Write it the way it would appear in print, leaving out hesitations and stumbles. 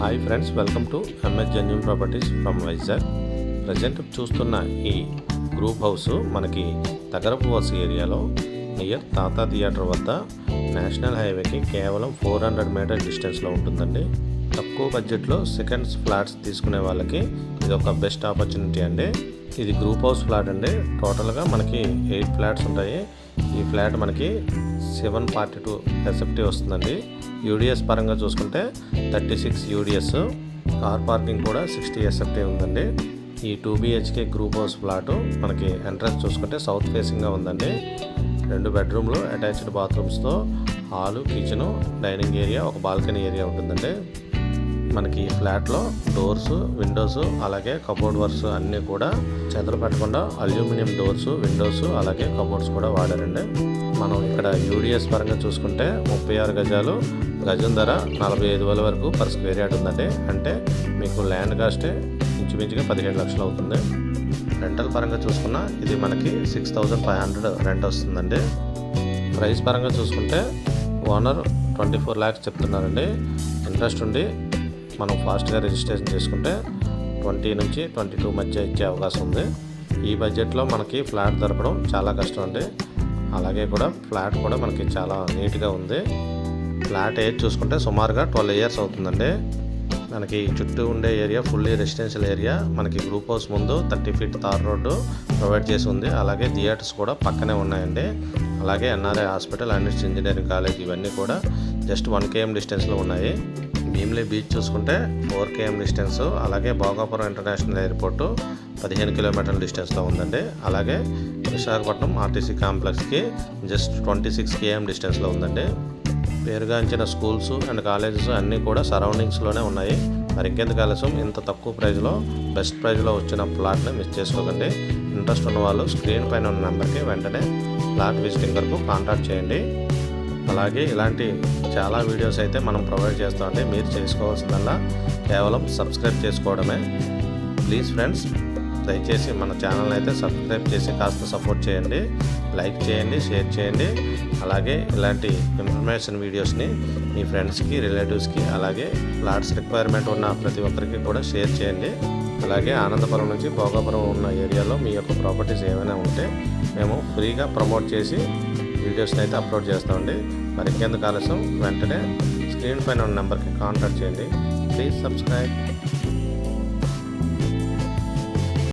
Hi friends, welcome to MS genuine properties from Vizag. Present చూస్తున్న ఈ group house మనకి తగరపు వలస ఏరియాలో నియర్ తాతా థియేటర్ వద్ద నేషనల్ హైవేకి కేవలం 400 మీటర్ డిస్టెన్స్లో ఉంటుందండి. తక్కువ బడ్జెట్లో సెకండ్స్ ఫ్లాట్స్ తీసుకునే వాళ్ళకి ఇది ఒక బెస్ట్ ఆపర్చునిటీ అండి. ఇది గ్రూప్ హౌస్ ఫ్లాట్ అండి. టోటల్గా మనకి 8 ఫ్లాట్స్ ఉంటాయి. ఈ ఫ్లాట్ మనకి 742 ఎస్ఎఫ్టీ వస్తుందండి. యూడిఎస్ పరంగా చూసుకుంటే 36 యూడిఎస్, కార్ పార్కింగ్ కూడా 60 ఎస్ఎఫ్టీ ఉందండి. ఈ 2 BHK గ్రూప్ హౌస్ ఫ్లాటు మనకి ఎంట్రన్స్ చూసుకుంటే సౌత్ ఫేసింగ్గా ఉందండి. 2 బెడ్రూమ్లు, అటాచ్డ్ బాత్రూమ్స్తో హాలు, కిచెను, డైనింగ్ ఏరియా, ఒక బాల్కనీ ఏరియా ఉంటుందండి. మనకి ఈ ఫ్లాట్లో డోర్స్, విండోస్, అలాగే కబోర్డ్ వర్క్స్ అన్నీ కూడా చెదలు పెట్టకుండా అల్యూమినియం డోర్స్, విండోస్, అలాగే కబోర్డ్స్ కూడా వాడారండి. మనం ఇక్కడ యూడిఎస్ పరంగా చూసుకుంటే 36 గజాలు, గజం ధర 45,000 వరకు పర్ స్క్వేర్ యార్డ్ ఉందండి. అంటే మీకు ల్యాండ్ కాస్టే ఇంచుమించుగా 17 లక్షలు అవుతుంది. రెంటల్ పరంగా చూసుకున్నా ఇది మనకి 6,500 రెంట్ వస్తుందండి. ప్రైస్ పరంగా చూసుకుంటే ఓనర్ 24 lakhs చెప్తున్నారండి. ఇంట్రెస్ట్ ఉండి మనం ఫాస్ట్గా రిజిస్ట్రేషన్ చేసుకుంటే 20 నుంచి 22 మధ్య ఇచ్చే అవకాశం ఉంది. ఈ బడ్జెట్లో మనకి ఫ్లాట్ దొరకడం చాలా కష్టం అండి. అలాగే కూడా ఫ్లాట్ కూడా మనకి చాలా నీట్గా ఉంది. ఫ్లాట్ ఏజ్ చూసుకుంటే సుమారుగా 12 years అవుతుందండి. మనకి చుట్టూ ఉండే ఏరియా ఫుల్లీ రెసిడెన్షియల్ ఏరియా. మనకి గ్రూప్ హౌస్ ముందు 30 feet తార్ రోడ్డు ప్రొవైడ్ చేసి ఉంది. అలాగే థియేటర్స్ కూడా పక్కనే ఉన్నాయండి. అలాగే NRI hospital, and engineering college ఇవన్నీ కూడా జస్ట్ 1 km డిస్టెన్స్లో ఉన్నాయి. భీమిలీ బీచ్ చూసుకుంటే 4 km డిస్టెన్స్, అలాగే భోగాపురం ఇంటర్నేషనల్ ఎయిర్పోర్టు 15 కిలోమీటర్ల డిస్టెన్స్లో ఉందండి. అలాగే విశాఖపట్నం ఆర్టీసీ కాంప్లెక్స్కి జస్ట్ 26 km డిస్టెన్స్లో ఉందండి. పేరుగాంచిన స్కూల్స్ అండ్ కాలేజెస్ అన్నీ కూడా సరౌండింగ్స్లోనే ఉన్నాయి. మరి ఇంకెందుకు ఆలస్యం, ఇంత తక్కువ ప్రైస్లో బెస్ట్ ప్రైస్లో వచ్చిన ప్లాట్ని మిస్ చేసుకోకండి. ఇంట్రెస్ట్ ఉన్న వాళ్ళు స్క్రీన్ పైన ఉన్న నెంబర్కి వెంటనే ప్లాట్ విజిటింగ్ వరకు కాంటాక్ట్ చేయండి. అలాగే ఇలాంటి చాలా వీడియోస్ అయితే మనం ప్రొవైడ్ చేస్తామండి. మీరు చేసుకోవాల్సిందల్లా కేవలం సబ్స్క్రైబ్ చేసుకోవడమే. ప్లీజ్ ఫ్రెండ్స్, దయచేసి మన ఛానల్ని అయితే సబ్స్క్రైబ్ చేసి కాస్త సపోర్ట్ చేయండి. లైక్ చేయండి, షేర్ చేయండి. అలాగే ఇలాంటి ఇన్ఫర్మేషన్ వీడియోస్ని మీ ఫ్రెండ్స్కి, రిలేటివ్స్కి, అలాగే ప్లాట్స్ రిక్వైర్మెంట్ ఉన్న ప్రతి ఒక్కరికి కూడా షేర్ చేయండి. అలాగే ఆనందపురం నుంచి భోగాపురం ఉన్న ఏరియాలో మీ యొక్క ప్రాపర్టీస్ ఏమైనా ఉంటే మేము ఫ్రీగా ప్రమోట్ చేసి వీడియోస్ని అయితే అప్లోడ్ చేస్తామండి. మరి ఇంకెందుకు ఆలస్యం, వెంటనే స్క్రీన్ పైన ఉన్న నెంబర్కి కాంటాక్ట్ చేయండి. Please subscribe.